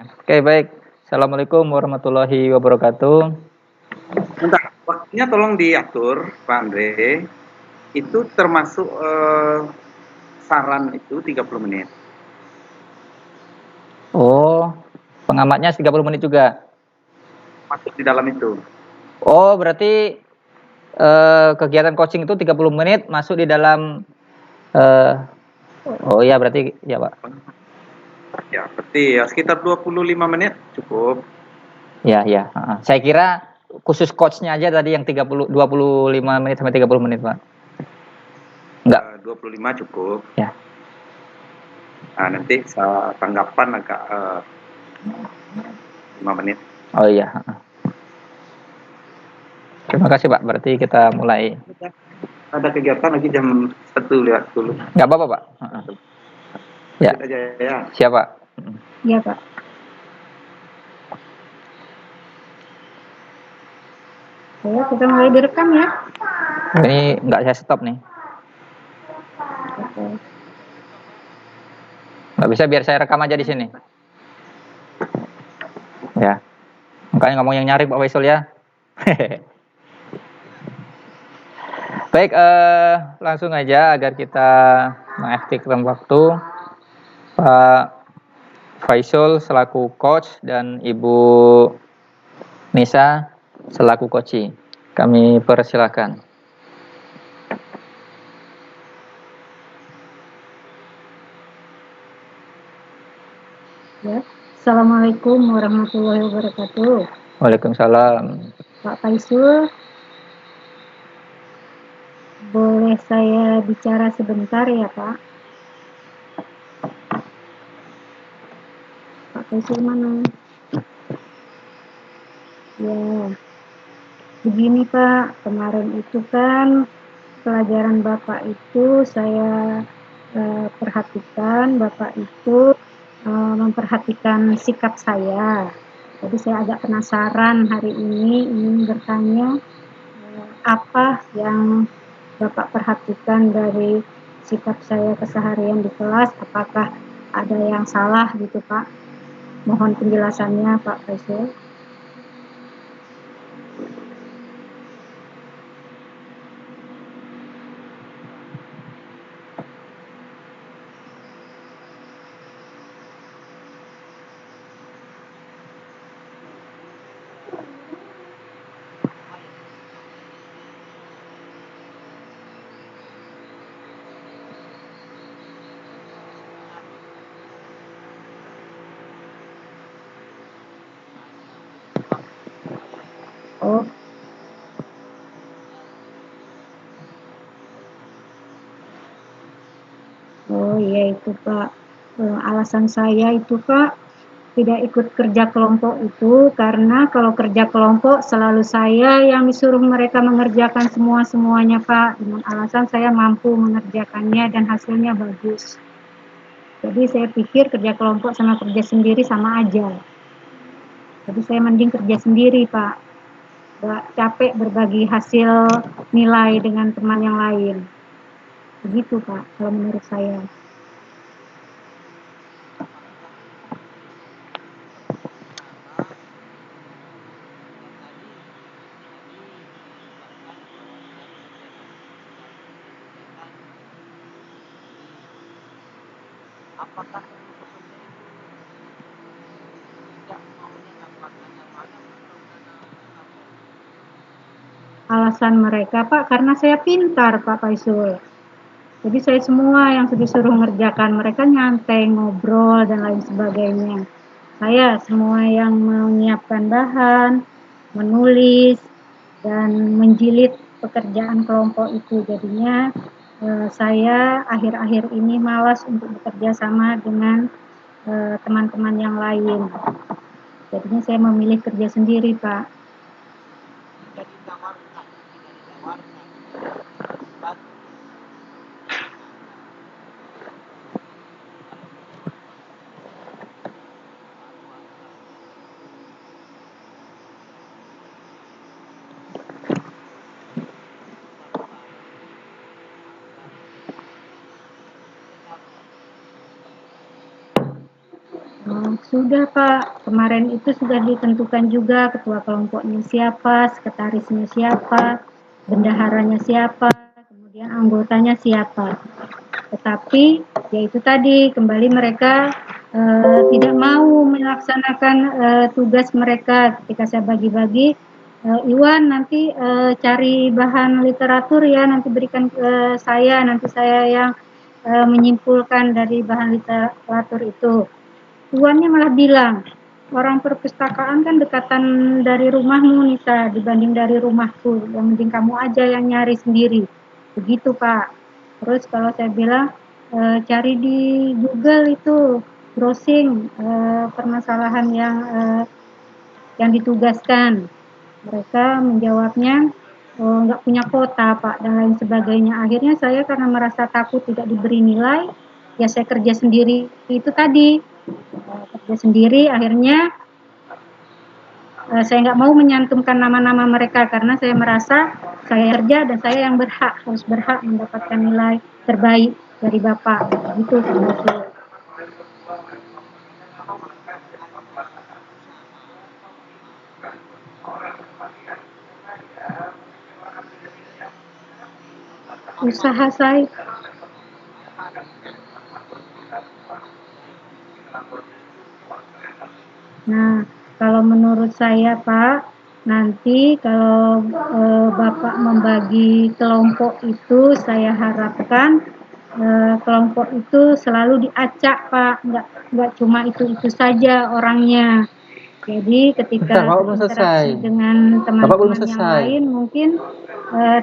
Oke, baik. Assalamualaikum warahmatullahi wabarakatuh. Bentar, waktunya tolong diatur, Pak Andre. Itu termasuk saran itu 30 menit. Oh, pengamatnya 30 menit juga. Masuk di dalam itu. Oh, berarti kegiatan coaching itu 30 menit masuk di dalam eh oh iya berarti ya, Pak. Ya, berarti ya sekitar 25 menit cukup. Ya, ya. Saya kira khusus coachnya aja tadi yang 25 menit sampai 30 menit, Pak. Enggak. 25 cukup. Ya. Nah, nanti tanggapan agak 5 menit. Oh iya. Terima kasih, Pak. Berarti kita mulai. Ada kegiatan lagi jam 1 lihat dulu. Enggak apa-apa, Pak. Ya. Aja ya. Siapa? Iya, Pak. Ayo kita mulai direkam ya. Ini enggak saya stop nih. Oke. Nggak bisa, biar saya rekam aja di sini. Ya. Makanya ngomong yang nyari Pak Faisal ya. Baik, langsung aja agar kita mengefektifkan waktu. Pak Faisal selaku coach dan Ibu Nisa selaku coach. Kami persilakan. Ya. Assalamualaikum warahmatullahi wabarakatuh. Waalaikumsalam. Pak Faisal, boleh saya bicara sebentar ya, Pak? Pak Faisal mana? Ya, begini Pak, kemarin itu kan pelajaran Bapak itu saya perhatikan, Bapak itu memperhatikan sikap saya. Jadi saya agak penasaran hari ini ingin bertanya apa yang Bapak perhatikan dari sikap saya keseharian di kelas, apakah ada yang salah gitu Pak? Mohon penjelasannya Pak Faisal. Oh, oh iya itu Pak. Alasan saya itu Pak tidak ikut kerja kelompok itu karena kalau kerja kelompok selalu saya yang disuruh mereka mengerjakan semuanya Pak, dengan alasan saya mampu mengerjakannya dan hasilnya bagus. Jadi saya pikir kerja kelompok sama kerja sendiri sama aja. Jadi saya mending kerja sendiri Pak. Gak capek berbagi hasil nilai dengan teman yang lain. Begitu Pak, kalau menurut saya. Alasan mereka Pak, karena saya pintar Pak Faisal. Jadi saya semua yang disuruh ngerjakan, mereka nyantai, ngobrol, dan lain sebagainya. Saya semua yang menyiapkan bahan, menulis, dan menjilid pekerjaan kelompok itu. Jadinya saya akhir-akhir ini malas untuk bekerja sama dengan teman-teman yang lain. Jadinya saya memilih kerja sendiri, Pak. Sudah Pak, kemarin itu sudah ditentukan juga ketua kelompoknya siapa, sekretarisnya siapa, bendaharanya siapa, kemudian anggotanya siapa. Tetapi ya itu tadi, kembali mereka tidak mau melaksanakan tugas mereka ketika saya bagi-bagi. Iwan nanti cari bahan literatur ya, nanti berikan ke saya, nanti saya yang menyimpulkan dari bahan literatur itu. Tuannya malah bilang, orang perpustakaan kan dekatan dari rumahmu Nisa dibanding dari rumahku, yang penting kamu aja yang nyari sendiri. Begitu Pak. Terus kalau saya bilang cari di Google itu browsing permasalahan yang ditugaskan. Mereka menjawabnya nggak punya kota Pak dan lain sebagainya. Akhirnya saya karena merasa takut tidak diberi nilai, ya saya kerja sendiri itu tadi. Kerja sendiri akhirnya saya nggak mau menyantumkan nama-nama mereka karena saya merasa saya kerja dan saya yang harus berhak mendapatkan nilai terbaik dari Bapak gitu. Usaha saya nah, kalau menurut saya Pak, nanti kalau Bapak membagi kelompok itu, saya harapkan kelompok itu selalu diacak Pak, nggak cuma itu saja orangnya. Jadi ketika berinteraksi dengan teman-teman yang lain, mungkin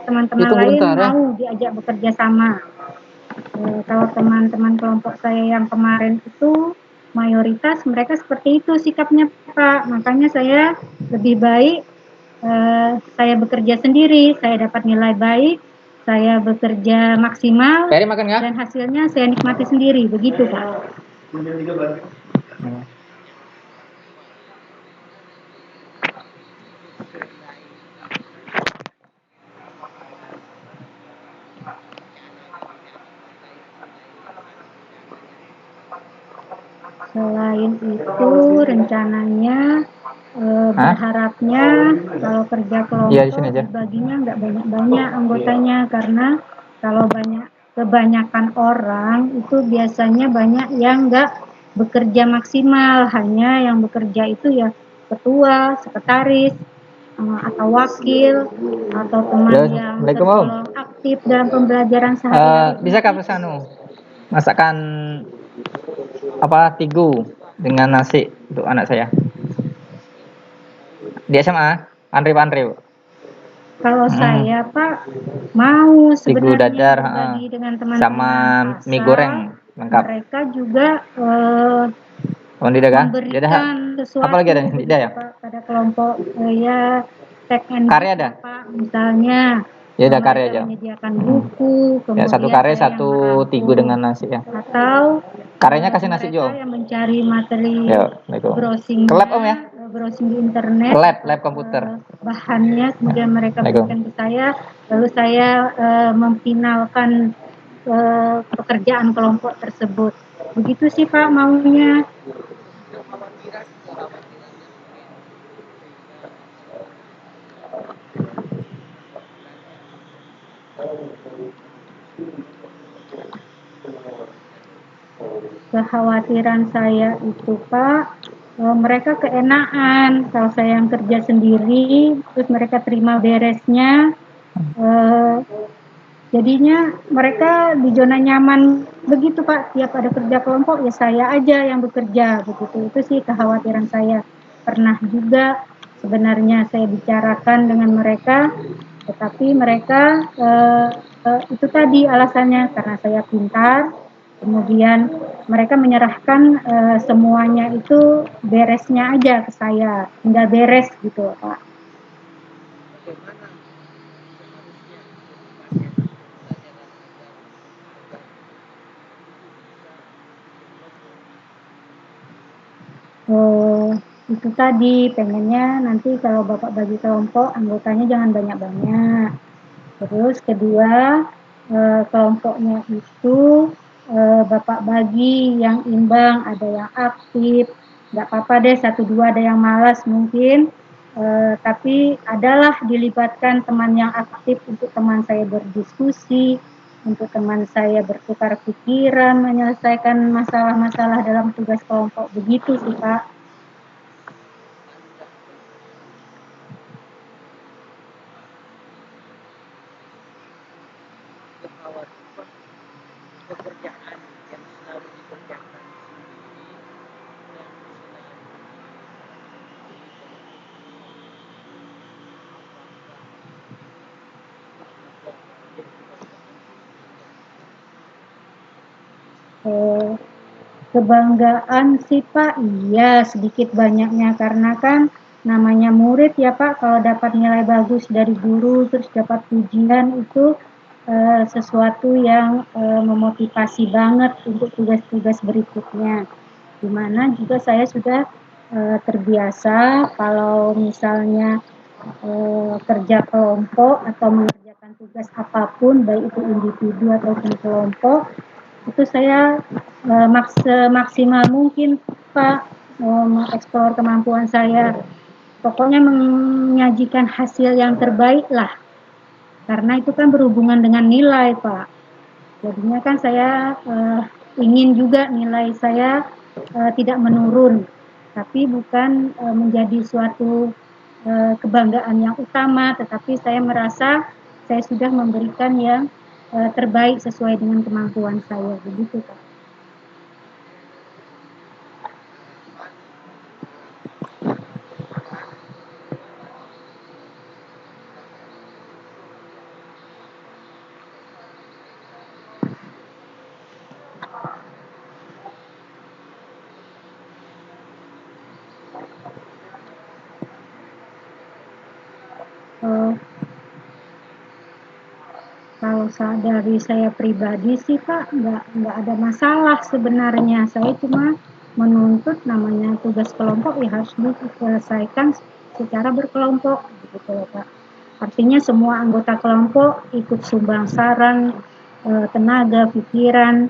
teman-teman lain mau diajak bekerja sama. Kalau teman-teman kelompok saya yang kemarin itu mayoritas mereka seperti itu sikapnya Pak, makanya saya lebih baik saya bekerja sendiri, saya dapat nilai baik, saya bekerja maksimal dan hasilnya saya nikmati sendiri, begitu Pak. Selain itu rencananya berharapnya kalau kerja kelompok dibaginya nggak banyak-banyak anggotanya, karena kalau kebanyakan orang itu biasanya banyak yang nggak bekerja maksimal, hanya yang bekerja itu ya ketua, sekretaris, atau wakil, atau teman yang tergolong aktif dalam pembelajaran sehari-hari. Bisa Kak Pesanu masakan tigu dengan nasi untuk anak saya di SMA Andri. Kalau saya Pak mau sebenarnya tigu dadar berbagi dengan teman-teman sama mie goreng lengkap. Mereka juga memberikan sesuatu apa lagi ada ya? Pada kelompok ya karya ada Pak, misalnya ya ada karya aja menyediakan buku, kemudian ya, satu karya satu tigu dengan nasi ya, atau karyanya kasih nasi Jo yang mencari materi browsing ke lab Om ya, browsing di internet, lab komputer bahannya, kemudian mereka berikan ke saya, lalu saya memfinalkan pekerjaan kelompok tersebut. Begitu sih Pak maunya. Kekhawatiran saya itu Pak, mereka keenaan kalau saya yang kerja sendiri, terus mereka terima beresnya, jadinya mereka di zona nyaman begitu Pak. Tiap ada kerja kelompok ya saya aja yang bekerja begitu. Itu sih kekhawatiran saya. Pernah juga sebenarnya saya bicarakan dengan mereka, tetapi mereka itu tadi alasannya karena saya pintar. Kemudian mereka menyerahkan semuanya itu beresnya aja ke saya, tinggal beres gitu Pak. Itu tadi pengennya nanti kalau Bapak bagi kelompok anggotanya jangan banyak-banyak. Terus kedua kelompoknya itu Bapak bagi yang imbang, ada yang aktif, nggak apa-apa deh, satu dua ada yang malas mungkin, tapi adalah dilibatkan teman yang aktif untuk teman saya berdiskusi, untuk teman saya bertukar pikiran, menyelesaikan masalah-masalah dalam tugas kelompok, begitu sih Pak. Pekerjaan yang selalu dikerjakan sendiri dan misalnya Eh, Kebanggaan sih Pak, iya sedikit banyaknya karena kan namanya murid ya Pak, kalau dapat nilai bagus dari guru terus dapat pujian itu sesuatu yang memotivasi banget untuk tugas-tugas berikutnya. Dimana juga saya sudah terbiasa kalau misalnya kerja kelompok atau mengerjakan tugas apapun baik itu individu ataupun kelompok itu saya semaksimal mungkin Pak mengeksplor kemampuan saya, pokoknya menyajikan hasil yang terbaik lah, karena itu kan berhubungan dengan nilai Pak, jadinya kan saya ingin juga nilai saya tidak menurun, tapi bukan menjadi suatu kebanggaan yang utama, tetapi saya merasa saya sudah memberikan yang terbaik sesuai dengan kemampuan saya, begitu Pak. Uh, Kalau dari saya pribadi sih Pak, nggak ada masalah sebenarnya. Saya cuma menuntut namanya tugas kelompok ya harus diselesaikan secara berkelompok, gitu loh Pak. Artinya semua anggota kelompok ikut sumbang saran, tenaga, pikiran,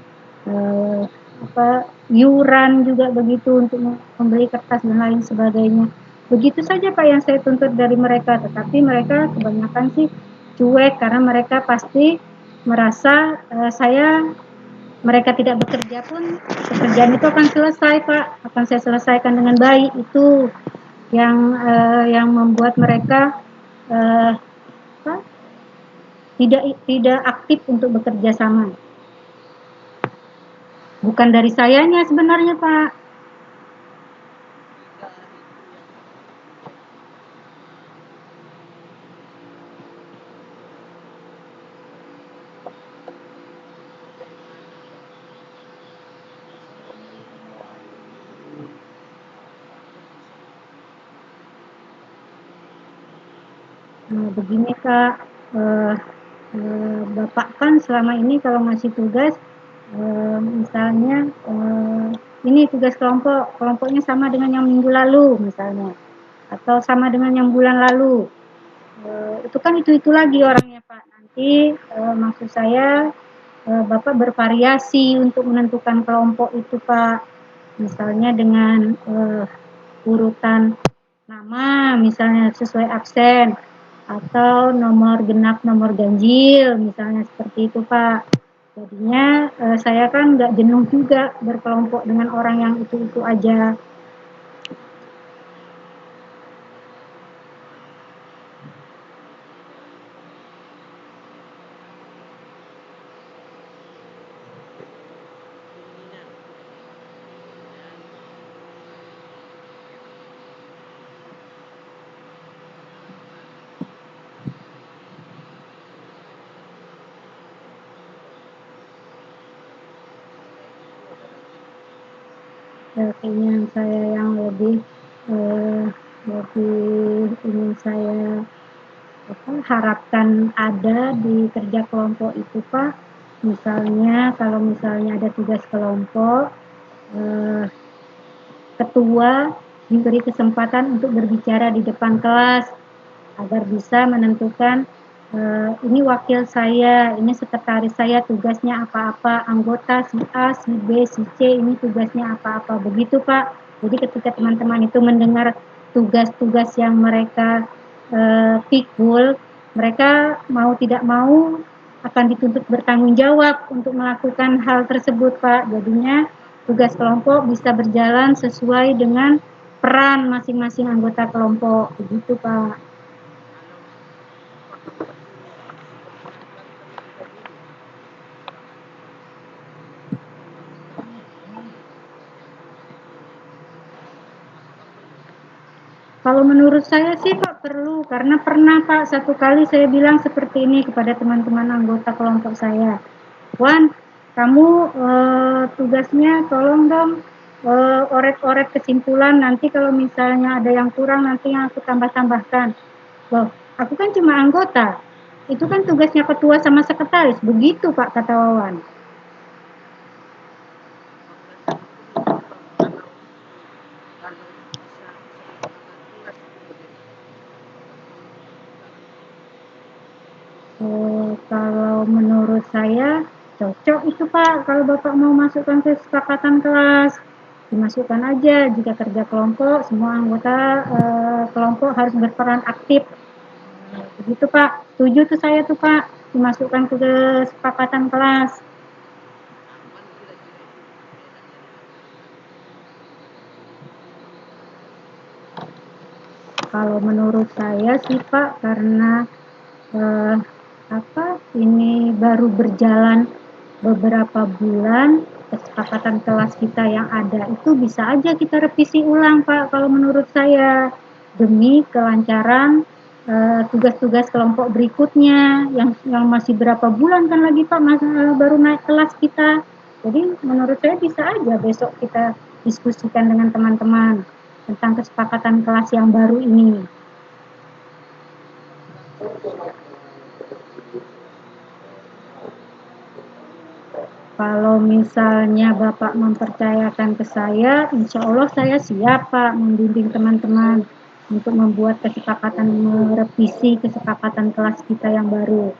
iuran juga begitu untuk membeli kertas dan lain sebagainya. Begitu saja Pak yang saya tuntut dari mereka, tetapi mereka kebanyakan sih cuek karena mereka pasti merasa mereka tidak bekerja pun pekerjaan itu akan selesai Pak, akan saya selesaikan dengan baik. Itu yang membuat mereka tidak aktif untuk bekerja sama. Bukan dari sayanya sebenarnya Pak. Begini Kak, Bapak kan selama ini kalau ngasih tugas, misalnya ini tugas kelompoknya sama dengan yang minggu lalu misalnya, atau sama dengan yang bulan lalu. Itu kan itu lagi orangnya Pak. Nanti maksud saya Bapak bervariasi untuk menentukan kelompok itu Pak. Misalnya dengan urutan nama misalnya sesuai absen atau nomor genap nomor ganjil misalnya seperti itu Pak. Jadinya saya kan nggak jenuh juga berkelompok dengan orang yang itu aja. Keinginan saya yang lebih ingin saya harapkan ada di kerja kelompok itu Pak. Misalnya kalau misalnya ada tugas kelompok, ketua diberi kesempatan untuk berbicara di depan kelas agar bisa menentukan ini wakil saya, ini sekretaris saya tugasnya apa-apa, anggota si A, si B, si C ini tugasnya apa-apa, begitu Pak. Jadi ketika teman-teman itu mendengar tugas-tugas yang mereka pikul, mereka mau tidak mau akan dituntut bertanggung jawab untuk melakukan hal tersebut, Pak. Jadinya tugas kelompok bisa berjalan sesuai dengan peran masing-masing anggota kelompok, begitu, Pak. Kalau menurut saya sih Pak perlu, karena pernah Pak satu kali saya bilang seperti ini kepada teman-teman anggota kelompok saya. Wan, kamu tugasnya tolong dong oret-oret kesimpulan, nanti kalau misalnya ada yang kurang nanti yang aku tambah-tambahkan. Loh, aku kan cuma anggota, itu kan tugasnya ketua sama sekretaris, begitu Pak kata Wawan. Kalau menurut saya cocok itu Pak, kalau Bapak mau masukkan ke kesepakatan kelas, dimasukkan aja. Jika kerja kelompok, semua anggota kelompok harus berperan aktif. Begitu Pak, setuju tuh saya tuh Pak, dimasukkan ke kesepakatan kelas. Kalau menurut saya sih Pak, karena ini baru berjalan beberapa bulan, kesepakatan kelas kita yang ada itu bisa aja kita revisi ulang Pak, kalau menurut saya, demi kelancaran tugas-tugas kelompok berikutnya yang masih berapa bulan kan lagi Pak baru naik kelas kita. Jadi menurut saya bisa aja besok kita diskusikan dengan teman-teman tentang kesepakatan kelas yang baru ini. Kalau misalnya Bapak mempercayakan ke saya, insya Allah saya siap Pak membimbing teman-teman untuk membuat kesepakatan merevisi kesepakatan kelas kita yang baru.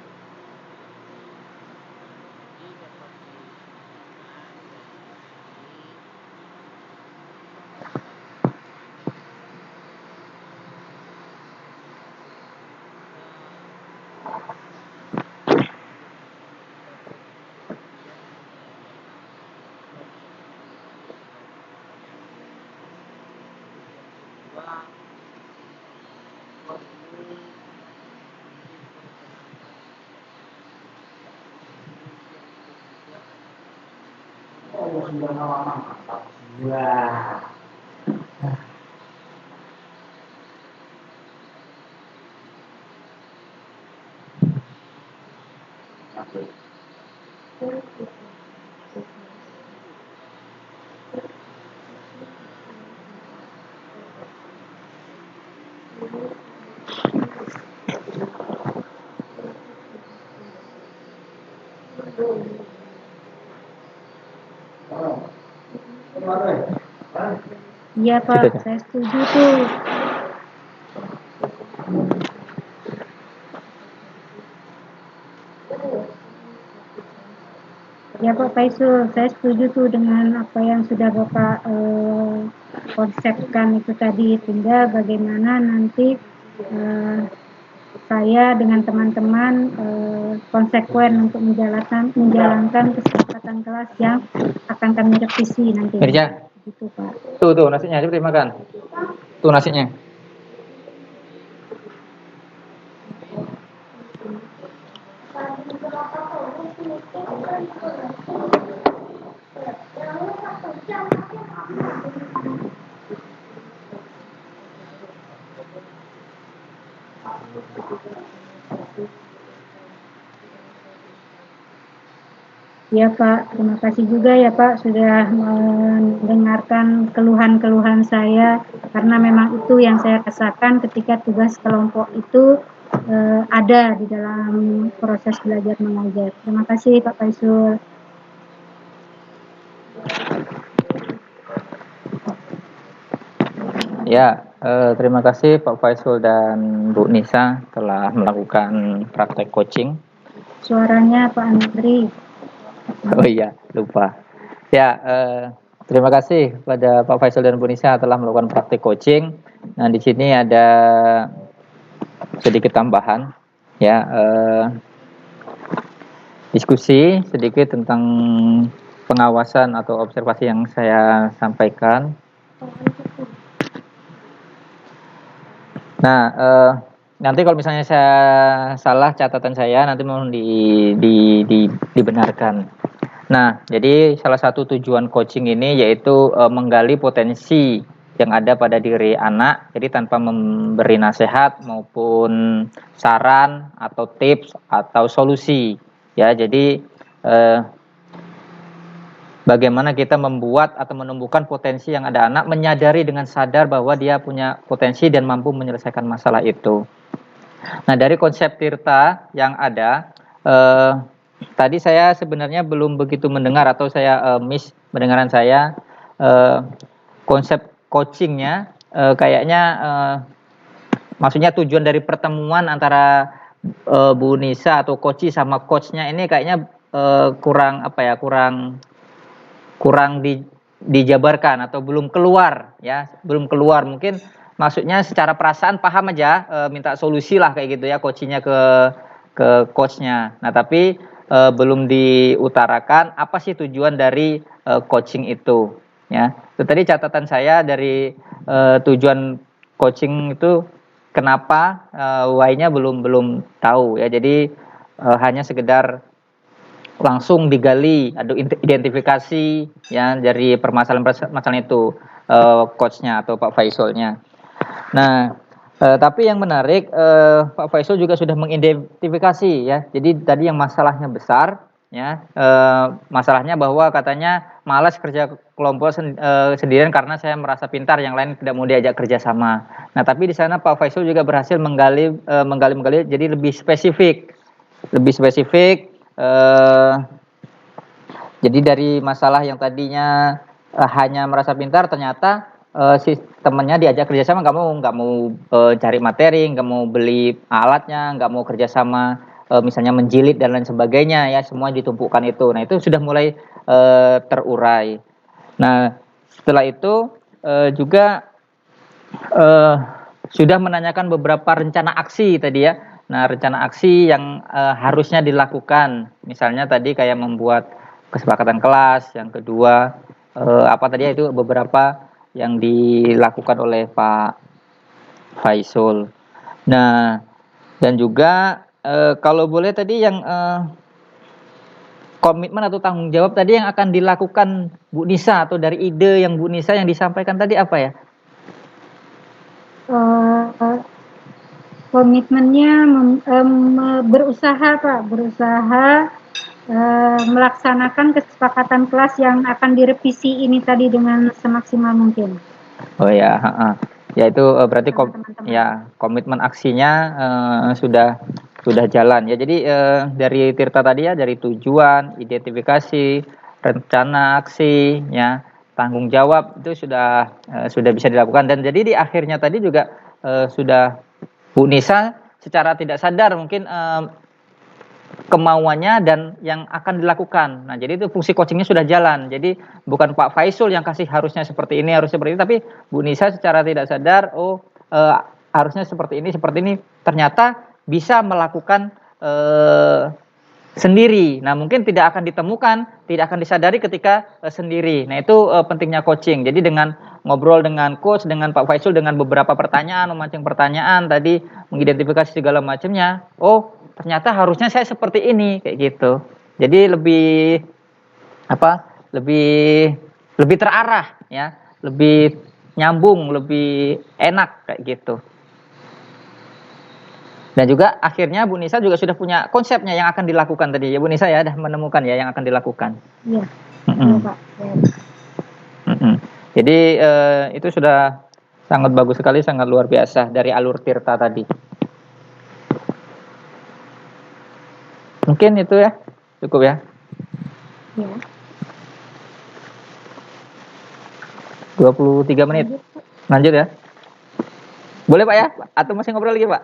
Iya Pak, saya setuju tuh. Ya Pak Faisul, saya setuju tuh dengan apa yang sudah Bapak konsepkan itu tadi. Tinggal bagaimana nanti saya dengan teman-teman konsekuen untuk menjalankan kesepakatan kelas yang akan kami revisi nanti. Mirja, gitu Pak. Tuh nasinya, coba dimakan. Tuh nasinya. Ya Pak, terima kasih juga ya Pak sudah mendengarkan keluhan-keluhan saya, karena memang itu yang saya rasakan ketika tugas kelompok itu ada di dalam proses belajar mengajar. Terima kasih Pak Faisul. Ya, terima kasih Pak Faisul dan Bu Nisa telah melakukan praktek coaching. Suaranya Pak Andri. Oh iya, lupa. Ya, Terima kasih kepada Pak Faisal dan Bu Nisa telah melakukan praktik coaching. Nah, di sini ada sedikit tambahan, ya, diskusi sedikit tentang pengawasan atau observasi yang saya sampaikan. Nah, nanti kalau misalnya saya salah catatan saya, nanti mohon dibenarkan. Nah, jadi salah satu tujuan coaching ini yaitu menggali potensi yang ada pada diri anak, jadi tanpa memberi nasihat maupun saran atau tips atau solusi. Ya, jadi bagaimana kita membuat atau menumbuhkan potensi yang ada anak, menyadari dengan sadar bahwa dia punya potensi dan mampu menyelesaikan masalah itu. Nah, dari konsep Tirta yang ada, tadi saya sebenarnya belum begitu mendengar atau saya miss pendengaran saya, konsep coachingnya kayaknya maksudnya tujuan dari pertemuan antara Bu Nisa atau coach sama coachnya ini kayaknya kurang apa ya, kurang dijabarkan atau belum keluar, ya, belum keluar. Mungkin maksudnya secara perasaan paham aja, minta solusi lah kayak gitu ya coachnya ke coachnya. Nah, tapi belum diutarakan apa sih tujuan dari coaching itu, ya. Itu tadi catatan saya dari tujuan coaching itu, kenapa why-nya belum tahu ya. Jadi hanya sekedar langsung digali, ada identifikasi ya dari permasalahan itu coachnya atau Pak Faisalnya. Nah, tapi yang menarik, Pak Faisal juga sudah mengidentifikasi ya. Jadi tadi yang masalahnya besar, ya, masalahnya bahwa katanya malas kerja kelompok sendirian karena saya merasa pintar, yang lain tidak mau diajak kerja sama. Nah, tapi di sana Pak Faisal juga berhasil menggali, jadi lebih spesifik. Jadi dari masalah yang tadinya hanya merasa pintar, ternyata si temennya diajak kerjasama nggak mau cari materi, nggak mau beli alatnya, nggak mau kerjasama, misalnya menjilid dan lain sebagainya, ya, semua ditumpukan itu. Nah, itu sudah mulai terurai. Nah, setelah itu juga sudah menanyakan beberapa rencana aksi tadi ya. Nah, rencana aksi yang harusnya dilakukan, misalnya tadi kayak membuat kesepakatan kelas. Yang kedua, apa tadi ya, itu beberapa yang dilakukan oleh Pak Faisal. Nah, dan juga kalau boleh tadi yang komitmen atau tanggung jawab tadi yang akan dilakukan Bu Nisa, atau dari ide yang Bu Nisa yang disampaikan tadi apa ya? Komitmennya berusaha Pak, melaksanakan kesepakatan kelas yang akan direvisi ini tadi dengan semaksimal mungkin. Oh ya, ya itu berarti Teman-teman. ya komitmen aksinya sudah jalan ya. Jadi dari Tirta tadi ya, dari tujuan, identifikasi, rencana aksi, ya, tanggung jawab, itu sudah bisa dilakukan. Dan jadi di akhirnya tadi juga sudah Bu Nisa secara tidak sadar mungkin kemauannya dan yang akan dilakukan. Nah, jadi itu fungsi coachingnya sudah jalan. Jadi bukan Pak Faisal yang kasih harusnya seperti ini, tapi Bu Nisa secara tidak sadar, harusnya seperti ini. Ternyata bisa melakukan sendiri. Nah, mungkin tidak akan ditemukan, tidak akan disadari ketika sendiri. Nah, itu pentingnya coaching. Jadi dengan ngobrol dengan coach, dengan Pak Faisal, dengan beberapa pertanyaan, memancing pertanyaan tadi, mengidentifikasi segala macamnya. Oh, ternyata harusnya saya seperti ini, kayak gitu. Jadi lebih terarah ya, lebih nyambung, lebih enak kayak gitu. Dan juga akhirnya Bu Nisa juga sudah punya konsepnya yang akan dilakukan tadi ya, Bu Nisa ya, sudah menemukan ya yang akan dilakukan. Iya. Iya, Pak. Ya. Jadi itu sudah sangat bagus sekali, sangat luar biasa dari alur Tirta tadi. Mungkin itu ya, cukup ya. Ya. 23 menit. Lanjut ya. Boleh Pak ya? Atau masih ngobrol lagi Pak?